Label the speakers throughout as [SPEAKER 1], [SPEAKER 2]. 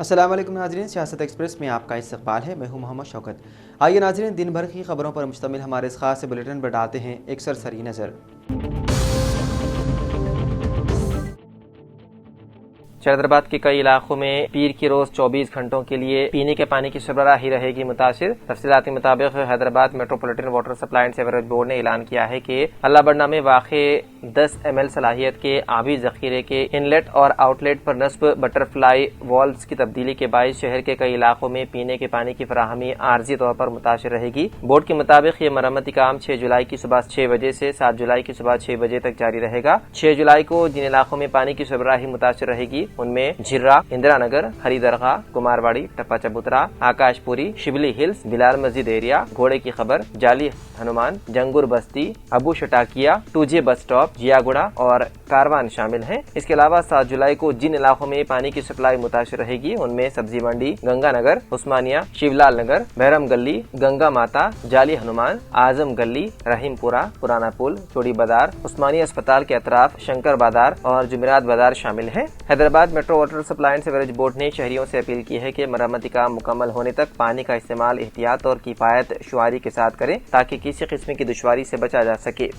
[SPEAKER 1] السلام علیکم ناظرین، سیاست ایکسپریس میں آپ کا استقبال ہے۔ میں ہوں محمد شوکت۔ آئیے ناظرین، دن بھر کی خبروں پر مشتمل ہمارے اس خاص بلیٹن پر ڈالتے ہیں ایک سرسری نظر۔
[SPEAKER 2] حیدرآباد کے کئی علاقوں میں پیر کی روز 24 گھنٹوں کے لیے پینے کے پانی کی سربراہی رہے گی متاثر۔ تفصیلات کے مطابق Hyderabad metropolitan water supply and sewerage board نے اعلان کیا ہے کہ اللہ بڑھنا میں واقع 10 ml صلاحیت کے آبی ذخیرے کے انلیٹ اور آؤٹ لیٹ پر نصب بٹر فلائی والوز کی تبدیلی کے باعث شہر کے کئی علاقوں میں پینے کے پانی کی فراہمی عارضی طور پر متاثر رہے گی۔ بورڈ کے مطابق یہ مرمتی کام 6 جولائی کی صبح 6 بجے سے 7 جولائی کی صبح 6 بجے تک جاری رہے گا۔ 6 جولائی کو جن علاقوں میں پانی کی سربراہی متاثر رہے گی ان میں جھرا، اندرا نگر، ہری درگاہ، کمارواڑی، ٹپا چبوترا، آکاش پوری، شبلی ہلز، بلال مسجد ایریا، گھوڑے کی خبر، جالی ہنومان، جنگور بستی، ابو شٹاکیا، 2J بس اسٹاپ، جیا گڑا اور کاروان شامل ہیں۔ اس کے علاوہ 7 جولائی کو جن علاقوں میں پانی کی سپلائی متاثر رہے گی ان میں سبزی منڈی، گنگا نگر، عثمانیہ، شیولال نگر، بہرم گلی، گنگا ماتا، جالی ہنومان، اعظم گلی، رحیم پورہ، پرانا پل، چوڑی بازار، عثمانیہ اسپتال کے اطراف، شنکر بازار اور جمعرات بازار شامل ہیں۔ Hyderabad metro water supply and sewerage board نے شہریوں سے اپیل کی ہے کہ مرمتی کام مکمل ہونے تک پانی کا استعمال احتیاط اور کفایت شعاری کے ساتھ کریں تاکہ کسی قسم کی دشواری سے بچا جا سکے۔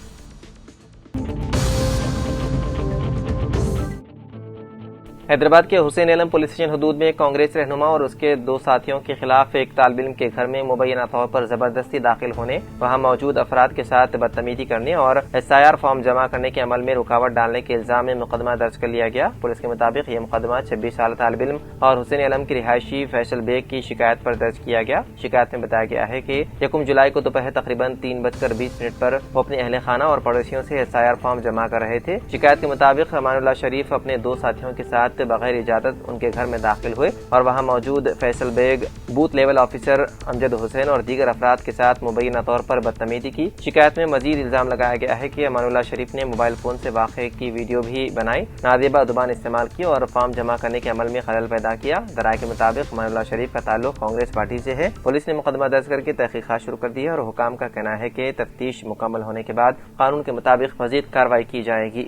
[SPEAKER 2] حیدرآباد کے حسین علم پولیس اسٹیشن حدود میں کانگریس رہنما اور اس کے 2 ساتھیوں کے خلاف ایک طالب علم کے گھر میں مبینہ طور پر زبردستی داخل ہونے، وہاں موجود افراد کے ساتھ بدتمیزی کرنے اور SIR فارم جمع کرنے کے عمل میں رکاوٹ ڈالنے کے الزام میں مقدمہ درج کر لیا گیا۔ پولیس کے مطابق یہ مقدمہ 26 سالہ طالب علم اور حسین علم کی رہائشی فیصل بیگ کی شکایت پر درج کیا گیا۔ شکایت میں بتایا گیا ہے کہ 1 جولائی کو دوپہر تقریباً 3:20 پر وہ اپنے اہل خانہ اور پڑوسیوں سے SIR فارم جمع کر رہے تھے۔ شکایت کے مطابق امان اللہ شریف اپنے 2 ساتھیوں کے ساتھ بغیر اجازت ان کے گھر میں داخل ہوئے اور وہاں موجود Faisal Baig, booth level officer Amjad Hussain اور دیگر افراد کے ساتھ مبینہ طور پر بدتمیزی کی۔ شکایت میں مزید الزام لگایا گیا ہے کہ امان اللہ شریف نے موبائل فون سے واقعے کی ویڈیو بھی بنائی، نادیبہ زبان استعمال کی اور فارم جمع کرنے کے عمل میں خلل پیدا کیا۔ ذرائع کے مطابق امان اللہ شریف کا تعلق کانگریس پارٹی سے ہے۔ پولیس نے مقدمہ درج کر کے تحقیقات شروع کر دی ہے اور حکام کا کہنا ہے کہ تفتیش مکمل ہونے کے بعد قانون کے مطابق مزید کارروائی کی جائے گی۔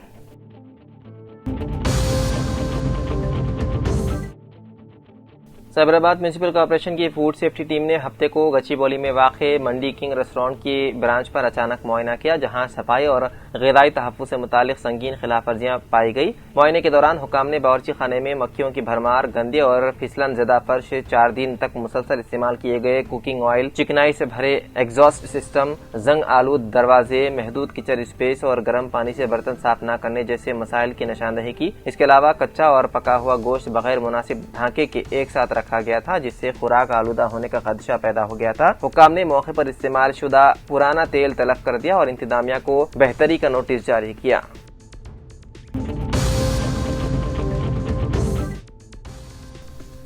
[SPEAKER 2] سائبرآباد میونسپل کارپوریشن کی فوڈ سیفٹی ٹیم نے ہفتے کو گچی بولی میں واقع منڈی کنگ ریسٹورانٹ کی برانچ پر اچانک معائنہ کیا، جہاں صفائی اور غذائی تحفظ سے متعلق سنگین خلاف ورزیاں پائی گئی۔ معائنے کے دوران حکام نے باورچی خانے میں مکھیوں کی بھرمار، گندے اور پھسلن زدہ فرش، 4 دن تک مسلسل استعمال کیے گئے کوکنگ آئل، چکنائی سے بھرے ایگزاسٹ سسٹم، زنگ آلود دروازے، محدود کچن اسپیس اور گرم پانی سے برتن صاف نہ کرنے جیسے مسائل کی نشاندہی کی۔ اس کے علاوہ کچا اور پکا ہوا گوشت بغیر مناسب ڈھانکے کے ایک ساتھ رکھا گیا تھا، جس سے خوراک آلودہ ہونے کا خدشہ پیدا ہو گیا تھا۔ حکام نے موقع پر استعمال شدہ پرانا تیل تلف کر دیا اور انتظامیہ کو بہتری کا نوٹس جاری کیا۔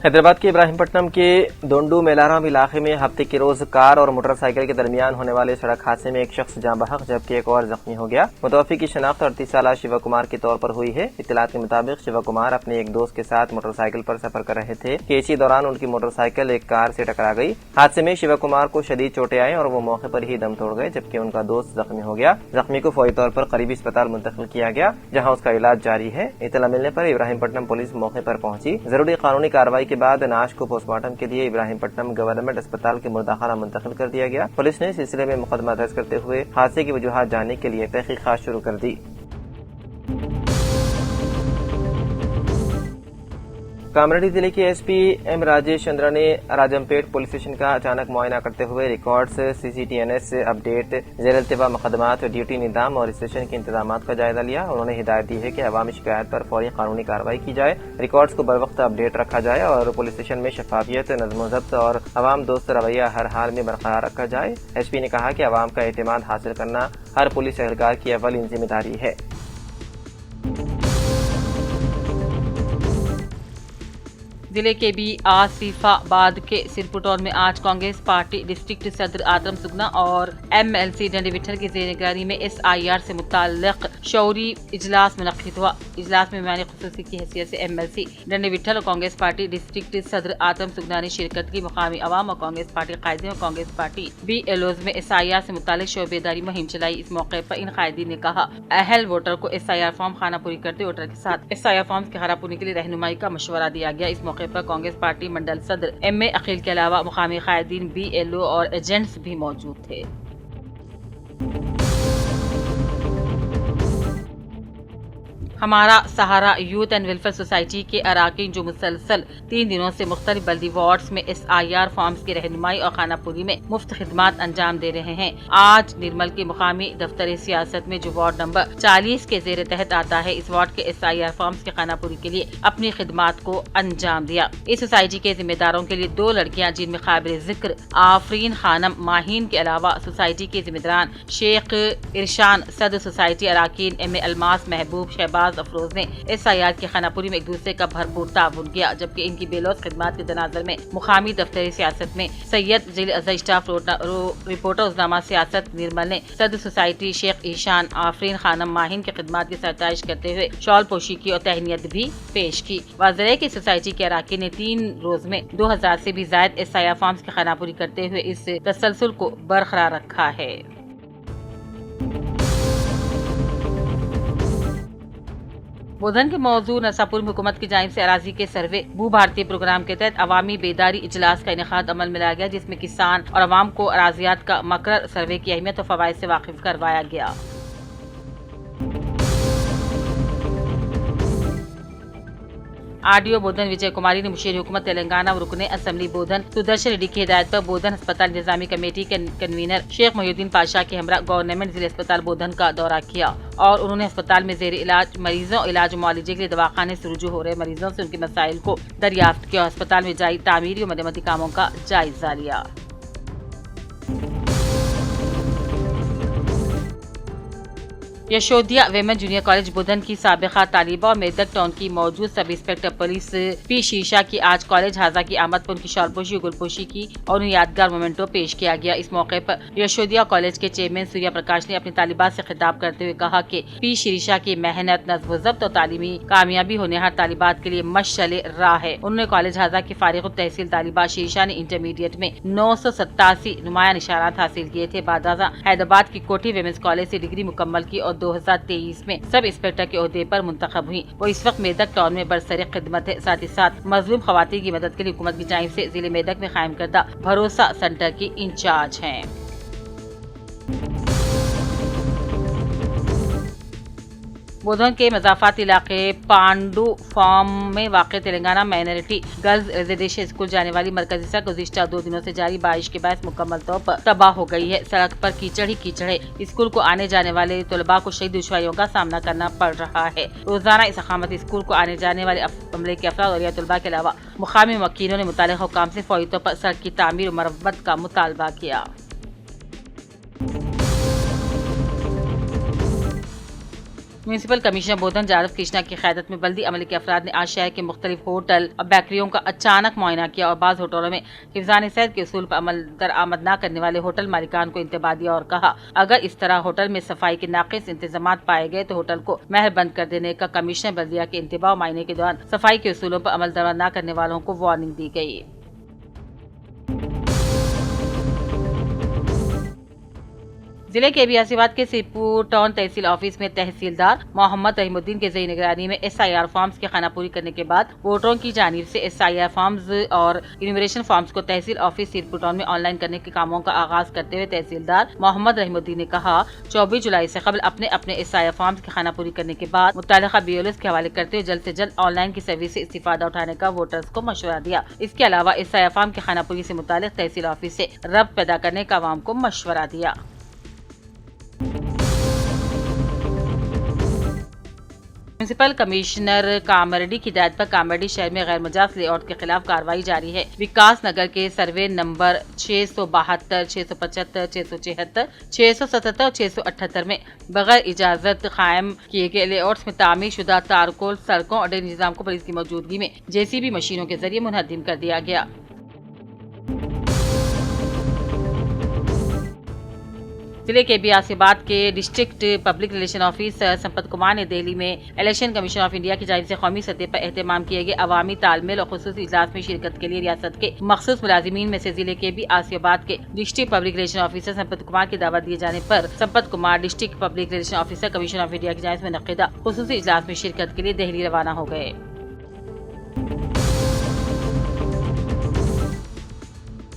[SPEAKER 2] حیدرآباد کے ابراہیم پٹنم کے دونڈو میلارام علاقے میں ہفتے کے روز کار اور موٹر سائیکل کے درمیان ہونے والے سڑک حادثے میں ایک شخص جاں بحق جبکہ ایک اور زخمی ہو گیا۔ متوفی کی شناخت 38 سالہ شیوا کمار کے طور پر ہوئی ہے۔ اطلاعات کے مطابق شیوا کمار اپنے ایک دوست کے ساتھ موٹر سائیکل پر سفر کر رہے تھے کہ اسی دوران ان کی موٹر سائیکل ایک کار سے ٹکرا گئی۔ حادثے میں شیوا کمار کو شدید چوٹیں آئیں اور وہ موقع پر ہی دم توڑ گئے، جبکہ ان کا دوست زخمی ہو گیا۔ زخمی کو فوری طور پر قریبی اسپتال منتقل کیا گیا، جہاں اس کا علاج جاری ہے۔ اطلاع ملنے پر ابراہیم پٹنم پولیس موقع پر پہنچی۔ ضروری قانونی کارروائی کے بعد نعش کو پوسٹ مارٹم کے لیے ابراہیم پٹنم گورنمنٹ اسپتال کے مردہ خانہ منتقل کر دیا گیا۔ پولیس نے سلسلے میں مقدمہ درج کرتے ہوئے حادثے کی وجوہات جاننے کے لیے تحقیقات شروع کر دی۔ کامریڈی ضلع کے S P M Rajesh Chandra نے راجم پیٹ پولیس اسٹیشن کا اچانک معائنہ کرتے ہوئے ریکارڈز، CCTNS اپڈیٹ، زیر التوا مقدمات، ڈیوٹی نظام اور اسٹیشن کے انتظامات کا جائزہ لیا۔ انہوں نے ہدایت دی ہے کہ عوامی شکایات پر فوری قانونی کارروائی کی جائے، ریکارڈز کو بروقت اپڈیٹ رکھا جائے اور پولیس اسٹیشن میں شفافیت، نظم و ضبط اور عوام دوست رویہ ہر حال میں برقرار رکھا جائے۔ ایس پی نے کہا کہ عوام کا اعتماد حاصل کرنا ہر پولیس اہلکار کی اولین ذمہ داری ہے۔
[SPEAKER 3] ضلع کے بی آصف آباد کے سرپٹور میں آج کانگریس پارٹی ڈسٹرکٹ صدر آتم سگنا اور MLC ڈنڈی وٹھل کی زیر نگرانی میں SIR سے متعلق شعوری اجلاس منعقد ہوا۔ اجلاس میں مہمان خصوصی کی حیثیت سے MLC ڈنڈی وٹھل اور کانگریس پارٹی ڈسٹرکٹ صدر آتم سگنا نے شرکت کی۔ مقامی عوام اور کانگریس پارٹی قائدین اور کانگریس پارٹی BLOز میں SIR سے متعلق شعبے داری مہم چلائی۔ اس موقع پر ان قائدین نے کہا اہل ووٹر کو SIR فارم خانہ پوری کرتے ووٹر کے ساتھ SIR فارم کے خانہ پوری کے لیے رہنمائی کا مشورہ دیا گیا۔ اس موقع موقع پر کانگریس پارٹی منڈل صدر ایم اے عقیل کے علاوہ مقامی قائدین، BLO اور ایجنٹس بھی موجود تھے۔ ہمارا سہارا یوتھ اینڈ ویلفیئر سوسائٹی کے اراکین جو مسلسل 3 دنوں سے مختلف بلدی وارڈز میں SIR فارمز کی رہنمائی اور خانہ پوری میں مفت خدمات انجام دے رہے ہیں، آج نرمل کے مقامی دفتر سیاست میں جو وارڈ نمبر 40 کے زیر تحت آتا ہے، اس وارڈ کے SIR فارمز کی خانہ پوری کے لیے اپنی خدمات کو انجام دیا۔ اس سوسائٹی کے ذمہ داروں کے لیے 2 لڑکیاں جن میں قابل ذکر آفرین خانم ماہین کے علاوہ سوسائٹی کے ذمہ داران شیخ ارشان، صدر سوسائٹی اراکین MA الماس، محبوب، شہباز افروز نے SIR کی خانہ پوری میں ایک دوسرے کا بھرپور تعاون کیا، جبکہ ان کی بےلوث خدمات کے تناظر میں مقامی دفتری سیاست میں سید ذیل اعضاء اسٹاف رپورٹر روزنامہ سیاست نرمل نے صدر سوسائٹی شیخ ایشان آفرین خانم ماہین کی خدمات کی ستائش کرتے ہوئے شال پوشی کی اور تہنیت بھی پیش کی۔ واضح ہے کہ سوسائٹی کے اراکین نے 3 روز میں 2000 سے بھی زائد SIR فارمز کی خانہ پوری کرتے ہوئے اس تسلسل کو برقرار رکھا ہے۔ بدھن کے موضوع نرساپور میں حکومت کی جانب سے اراضی کے سروے بھو بھارتی پروگرام کے تحت عوامی بیداری اجلاس کا انعقاد عمل میں لایا گیا، جس میں کسان اور عوام کو اراضیات کا مقرر سروے کی اہمیت اور فوائد سے واقف کروایا گیا۔ RDO بودھن وجے کماری نے مشیر حکومت تلنگانہ و رکن اسمبلی بودھن سدرشن ریڈی کی ہدایت پر بودھن ہسپتال انتظامی کمیٹی کے کنوینر شیخ محی الدین پاشا کے ہمراہ گورنمنٹ ضلع اسپتال بودھن کا دورہ کیا اور انہوں نے ہسپتال میں زیر علاج مریضوں علاج و معالجے کے لیے دواخانے سے رجوع ہو رہے مریضوں سے ان کے مسائل کو دریافت کیا اور ہسپتال میں جاری تعمیری اور مرمتی کاموں کا جائزہ لیا۔ یشودھیا ویمن جونیئر کالج بودھن کی سابقہ طالبہ اور میدک ٹاؤن کی موجود سب انسپکٹر پولیس پی شیشا کی آج کالج حاضہ کی آمد پر ان کی شال پوشی اور گل پوشی کی اور انہیں یادگار مومنٹو پیش کیا گیا۔ اس موقع پر یشودھیا کالج کے چیئرمین سوریا پرکاش نے اپنی طالبات سے خطاب کرتے ہوئے کہا کہ پی شیشا کی محنت، نظم و ضبط اور تعلیمی کامیابی ہونہار طالبات کے لیے مشعل راہ ہے۔ انہوں نے کالج حاضہ کی فارغ التحصیل طالبہ شیشا نے انٹرمیڈیٹ میں 987 نمایاں نشانات حاصل کیے تھے۔ بعد ازاں حیدرآباد کی کوٹھی ویمنس کالج سے ڈگری مکمل کی اور 2023 میں سب انسپکٹر کے عہدے پر منتخب ہوئی۔ وہ اس وقت میدک ٹاؤن میں برسر خدمت ہے، ساتھ ہی ساتھ مظلوم خواتین کی مدد کے لیے حکومت کی جانب سے ضلع میدک میں قائم کردہ بھروسہ سینٹر کی انچارج ہیں۔ بودھن کے مضافاتی علاقے پانڈو فارم میں واقع Telangana minority girls residential school جانے والی مرکزی سڑک گزشتہ 2 دنوں سے جاری بارش کے باعث مکمل طور پر تباہ ہو گئی ہے۔ سڑک پر کیچڑ ہی کیچڑ ہے۔ اسکول کو آنے جانے والے طلباء کو شدید دشواریوں کا سامنا کرنا پڑ رہا ہے۔ روزانہ اس اقامتی اسکول کو آنے جانے والے عملے کے افراد اور طلباء کے علاوہ مقامی وکیلوں نے متعلقہ حکام سے فوری طور پر سڑک کی تعمیر و مرمت کا مطالبہ کیا۔ میونسپل کمشنر بودھن جادو کرشنا کی قیادت میں بلدی عملے کے افراد نے آج شہر کے مختلف ہوٹل اور بیکریوں کا اچانک معائنہ کیا اور بعض ہوٹلوں میں حفظان صحت کے اصول پر عمل درآمد نہ کرنے والے ہوٹل مالکان کو انتباہ دیا اور کہا اگر اس طرح ہوٹل میں صفائی کے ناقص انتظامات پائے گئے تو ہوٹل کو مہر بند کر دینے کا کمشنر بلدیہ کے انتباہ و معائنے کے دوران صفائی کے اصولوں پر عمل درآمد نہ کرنے والوں کو وارننگ دی گئی۔ ضلع کے بیاسیباد کے سرپور ٹاؤن تحصیل آفس میں تحصیلدار محمد رحیم الدین کے زیر نگرانی میں SIR فارمز کی خانہ پوری کرنے کے بعد ووٹروں کی جانب سے SIR فارمز اور انومریشن فارمز کو تحصیل آفس سرپور ٹاؤن میں آن لائن کرنے کے کاموں کا آغاز کرتے ہوئے تحصیلدار محمد رحیم الدین نے کہا 24 جولائی سے قبل اپنے SIR فارمز کی خانہ پوری کرنے کے بعد متعلقہ BLOs کے حوالے کرتے ہوئے جلد سے جلد آن لائن کی سروس سے استفادہ اٹھانے کا ووٹرز کو مشورہ دیا۔ اس کے علاوہ SIR فارم کی خانہ پوری سے متعلق تحصیل آفس سے ربط پیدا کرنے کا عوام کو مشورہ دیا۔ میونسپل کمشنر کامرڈی کی ہدایت پر کامرڈی شہر میں غیر مجاز لے آؤٹ کے خلاف کارروائی جاری ہے۔ وکاس نگر کے سروے نمبر 672، 675، 676، 677 اور 678 میں بغیر اجازت قائم کیے گئے لے آؤٹس میں تعمیر شدہ تارکول سڑکوں اور ڈرینیج نظام کو پولیس کی موجودگی میں JCB مشینوں کے ذریعے منہدم کر دیا گیا۔ ضلع کے بیاسیباد کے district public relation officer Sampath Kumar نے دہلی میں الیکشن کمیشن آف انڈیا کی جانب سے قومی سطح پر اہتمام کیے گئے عوامی تال میل اور خصوصی اجلاس میں شرکت کے لیے ریاست کے مخصوص ملازمین میں سے ضلع کے بیاسیباد کے district public relation officer Sampath Kumar کی دعوت دیے جانے پر Sampath Kumar district public relation officer commission of India کی جانب سے منعقدہ خصوصی اجلاس میں شرکت کے لیے دہلی روانہ ہو گئے۔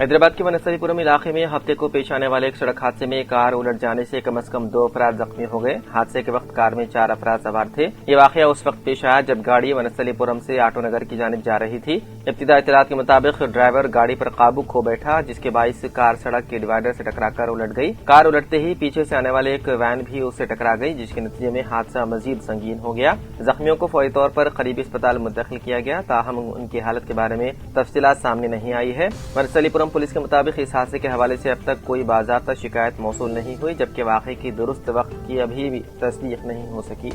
[SPEAKER 2] حیدرآباد کے ونستلیپورم علاقے میں ہفتے کو پیش آنے والے ایک سڑک حادثے میں کار الٹ جانے سے کم از کم 2 افراد زخمی ہو گئے۔ حادثے کے وقت کار میں 4 افراد سوار تھے۔ یہ واقعہ اس وقت پیش آیا جب گاڑی ونستلیپورم سے آٹو نگر کی جانب جا رہی تھی۔ ابتدائی اطلاعات کے مطابق ڈرائیور گاڑی پر قابو کھو بیٹھا، جس کے باعث کار سڑک کے ڈیوائیڈر سے ٹکرا کر الٹ گئی۔ کار الٹتے ہی پیچھے سے آنے والے ایک وین بھی اس سے ٹکرا گئی، جس کے نتیجے میں حادثہ مزید سنگین ہو گیا۔ زخمیوں کو فوری طور پر قریبی اسپتال منتقل کیا گیا، تاہم ان کی حالت کے بارے میں تفصیلات سامنے نہیں آئی ہے۔ ونستلیپورم پولیس کے مطابق اس حادثے کے حوالے سے اب تک کوئی باضابطہ شکایت موصول نہیں ہوئی، جبکہ واقعے کی درست وقت کی ابھی بھی تصدیق نہیں ہو سکی۔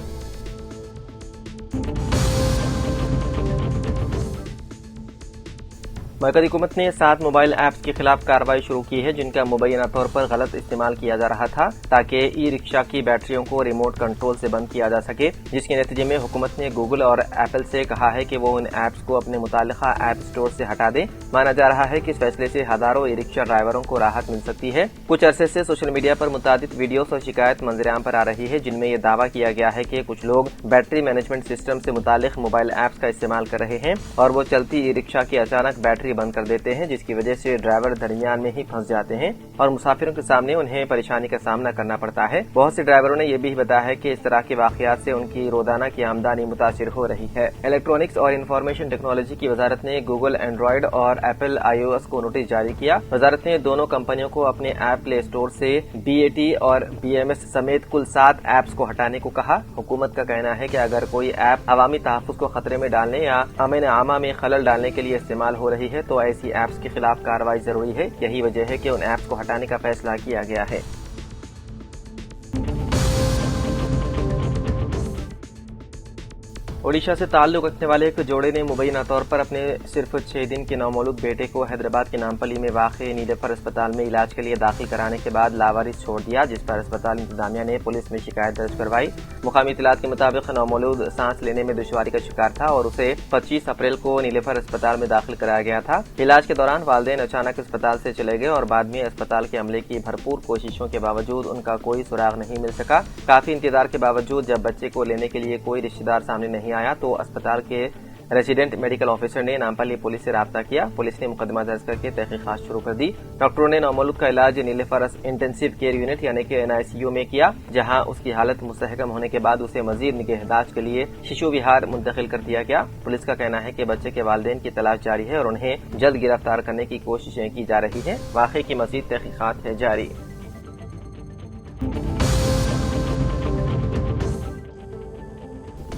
[SPEAKER 2] مرکزی حکومت نے 7 موبائل ایپس کے خلاف کارروائی شروع کی ہے، جن کا مبینہ طور پر غلط استعمال کیا جا رہا تھا تاکہ ای رکشا کی بیٹریوں کو ریموٹ کنٹرول سے بند کیا جا سکے، جس کے نتیجے میں حکومت نے گوگل اور ایپل سے کہا ہے کہ وہ ان ایپس کو اپنے متعلقہ ایپ سٹور سے ہٹا دیں۔ مانا جا رہا ہے کہ اس فیصلے سے ہزاروں ای رکشا ڈرائیوروں کو راحت مل سکتی ہے۔ کچھ عرصے سے سوشل میڈیا پر متعدد ویڈیوز اور شکایت منظر عام پر آ رہی ہے، جن میں یہ دعویٰ کیا گیا ہے کہ کچھ لوگ بیٹری مینجمنٹ سسٹم سے متعلق موبائل ایپس کا استعمال کر رہے ہیں اور وہ چلتی ای رکشا کی اچانک بیٹری بند کر دیتے ہیں، جس کی وجہ سے ڈرائیور درمیان میں ہی پھنس جاتے ہیں اور مسافروں کے سامنے انہیں پریشانی کا سامنا کرنا پڑتا ہے۔ بہت سے ڈرائیوروں نے یہ بھی بتایا ہے کہ اس طرح کے واقعات سے ان کی روزانہ کی آمدنی متاثر ہو رہی ہے۔ الیکٹرانکس اور انفارمیشن ٹیکنالوجی کی وزارت نے گوگل اینڈرائیڈ اور ایپل iOS کو نوٹس جاری کیا۔ وزارت نے دونوں کمپنیوں کو اپنے ایپ پلے اسٹور سے BAT اور BMS سمیت کل 7 ایپس کو ہٹانے کو کہا۔ حکومت کا کہنا ہے کہ اگر کوئی ایپ عوامی تحفظ کو خطرے میں ڈالنے یا امن عامہ میں خلل ڈالنے کے لیے استعمال ہو رہی ہے تو ایسی ایپس کے خلاف کارروائی ضروری ہے۔ یہی وجہ ہے کہ ان ایپس کو ہٹانے کا فیصلہ کیا گیا ہے۔ اوڈیشہ سے تعلق رکھنے والے ایک جوڑے نے مبینہ طور پر اپنے صرف 6 دن کے نومولود بیٹے کو حیدرآباد کے نامپلی میں واقع نیلوفر اسپتال میں علاج کے لیے داخل کرانے کے بعد لاوارث چھوڑ دیا، جس پر اسپتال انتظامیہ نے پولیس میں شکایت درج کروائی۔ مقامی اطلاعات کے مطابق نومولود سانس لینے میں دشواری کا شکار تھا اور اسے 25 اپریل کو نیلوفر اسپتال میں داخل کرایا گیا تھا۔ علاج کے دوران والدین اچانک اسپتال سے چلے گئے اور بعد میں اسپتال کے عملے کی بھرپور کوششوں کے باوجود ان کا کوئی سراغ نہیں مل سکا۔ کافی انتظار کے باوجود جب بچے کو لینے کے لیے کوئی رشتہ دار سامنے نہیں آیا تو اسپتال کے ریزیڈنٹ میڈیکل آفیسر نے نامپلی پولیس سے رابطہ کیا۔ پولیس نے مقدمہ درج کر کے تحقیقات شروع کر دی۔ ڈاکٹروں نے نومولود کا علاج نیلوفر انٹینسیو کیئر یونٹ یعنی کہ NICU میں کیا، جہاں اس کی حالت مستحکم ہونے کے بعد اسے مزید نگہداشت کے لیے ششو وہار منتقل کر دیا گیا۔ پولیس کا کہنا ہے کہ بچے کے والدین کی تلاش جاری ہے اور انہیں جلد گرفتار کرنے کی کوششیں کی جا رہی ہیں۔ واقعے کی مزید تحقیقات ہے جاری۔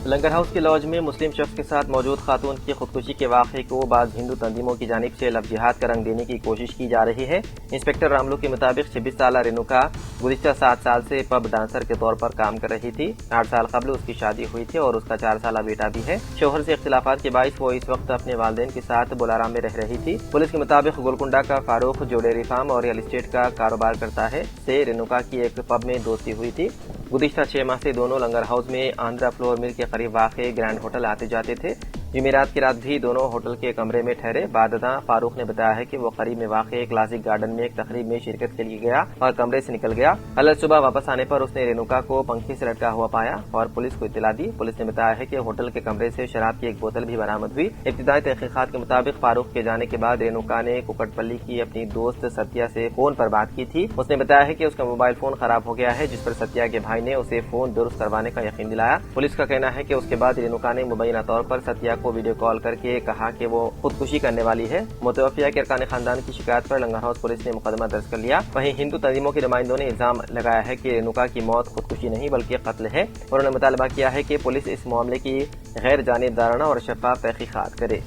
[SPEAKER 2] لنگر ہاؤس کے لاج میں مسلم شخص کے ساتھ موجود خاتون کی خودکشی کے واقعے کو بعض ہندو تنظیموں کی جانب سے لف جہاد کا رنگ دینے کی کوشش کی جا رہی ہے۔ انسپکٹر راملو کے مطابق 26 سالہ رینوکا گزشتہ 7 سال سے پب ڈانسر کے طور پر کام کر رہی تھی۔ 8 سال قبل اس کی شادی ہوئی تھی اور اس کا 4 سالہ بیٹا بھی ہے۔ شوہر سے اختلافات کے باعث وہ اس وقت اپنے والدین کے ساتھ بولارام میں رہ رہی تھی۔ پولیس کے مطابق گولکنڈا کا فاروق جو ڈیری فارم اور ریئل اسٹیٹ کا کاروبار کرتا ہے سے رینوکا کی ایک پب میں دوستی ہوئی تھی۔ گزشتہ 6 ماہ سے دونوں لنگر ہاؤس میں آندھرا فلور مل کے قریب واقع گرینڈ ہوٹل آتے جاتے تھے۔ جمعرات کی رات بھی دونوں ہوٹل کے کمرے میں ٹھہرے۔ بعدازاں فاروق نے بتایا ہے کہ وہ قریب میں واقع کلاسک گارڈن میں ایک تقریب میں شرکت کے لیے گیا اور کمرے سے نکل گیا۔ کل صبح واپس آنے پر اس نے رینوکا کو پنکھے سے لٹکا ہوا پایا اور پولیس کو اطلاع دی۔ پولیس نے بتایا ہے کہ ہوٹل کے کمرے سے شراب کی ایک بوتل بھی برآمد ہوئی۔ ابتدائی تحقیقات کے مطابق فاروق کے جانے کے بعد رینوکا نے کوکٹ پلی کی اپنی دوست ستیا سے فون پر بات کی تھی۔ اس نے بتایا ہے کہ اس کا موبائل فون خراب ہو گیا ہے، جس پر ستیا کے بھائی نے اسے فون درست کروانے کا یقین دلایا۔ پولیس کا کہنا ہے کہ اس کے بعد رینوکا نے مبینہ طور پر ستیا کو ویڈیو کال کر کے کہا کہ وہ خودکشی کرنے والی ہے۔ متوفیہ کے ارکان خاندان کی شکایت پر لنگر ہاؤس پولیس نے مقدمہ درج کر لیا۔ وہیں ہندو تنظیموں کے نمائندوں نے الزام لگایا ہے کہ رینوکا کی موت خودکشی نہیں بلکہ قتل ہے۔ انہوں نے مطالبہ کیا ہے کہ پولیس اس معاملے کی غیر جانبدارانہ اور شفاف تحقیقات کرے۔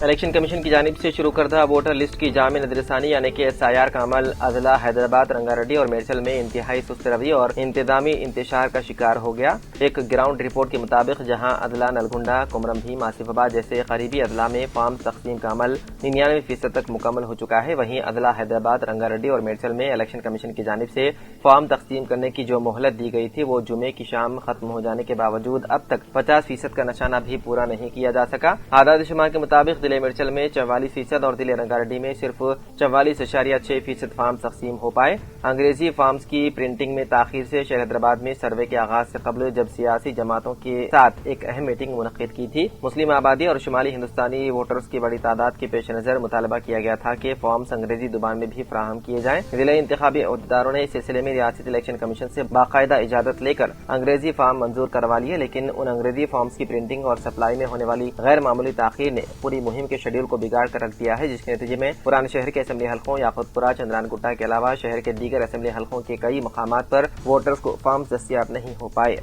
[SPEAKER 2] الیکشن کمیشن کی جانب سے شروع کردہ ووٹر لسٹ کی جامع نظرثانی یعنی کہ SIR کا عمل اضلاع حیدرآباد، رنگا ریڈی اور میرچل میں انتہائی سست روی اور انتظامی انتشار کا شکار ہو گیا۔ ایک گراؤنڈ رپورٹ کے مطابق جہاں اضلاع نلگنڈا، کمرم بھیم، آصف آباد جیسے قریبی اضلاع میں فارم تقسیم کا عمل 99% تک مکمل ہو چکا ہے، وہیں اضلاع حیدرآباد، رنگا ریڈی اور میرچل میں الیکشن کمیشن کی جانب سے فارم تقسیم کرنے کی جو مہلت دی گئی تھی وہ جمعے کی شام ختم ہو جانے کے باوجود اب تک 50% کا نشانہ بھی پورا نہیں کیا جا سکا۔ اعداد و شمار کے مطابق ضلع مرچل میں 44% اور ضلع رنگاریڈی میں صرف 44.6% فارم تقسیم ہو پائے۔ انگریزی فارمز کی پرنٹنگ میں تاخیر سے شہر حیدرآباد میں سروے کے آغاز سے قبل جب سیاسی جماعتوں کے ساتھ ایک اہم میٹنگ منعقد کی تھی، مسلم آبادی اور شمالی ہندوستانی ووٹرز کی بڑی تعداد کے پیش نظر مطالبہ کیا گیا تھا کہ فارمز انگریزی زبان میں بھی فراہم کیے جائیں۔ ضلع انتخابی عہدیداروں نے اس سلسلے میں ریاستی الیکشن کمیشن سے باقاعدہ اجازت لے کر انگریزی فارم منظور کروا لیے، لیکن ان انگریزی فارمز کی پرنٹنگ اور سپلائی میں ہونے والی غیر معمولی تاخیر نے پوری مہم کے شیڈول کو بگاڑ کر رکھ دیا ہے، جس کے نتیجے میں پرانے شہر کے اسمبلی حلقوں یاقوت پورہ، چندران گٹا کے علاوہ شہر کے دیگر اسمبلی حلقوں کے کئی مقامات پر ووٹرز کو فارمز دستیاب نہیں ہو پائے۔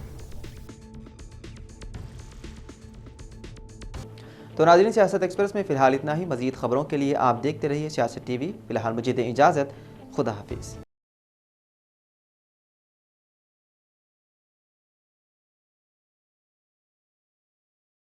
[SPEAKER 1] تو ناظرین، سیاست ایکسپریس میں فی الحال اتنا ہی۔ مزید خبروں کے لیے آپ دیکھتے رہیے سیاست ٹی وی۔ فی الحال مجھے دیں اجازت، خدا حافظ۔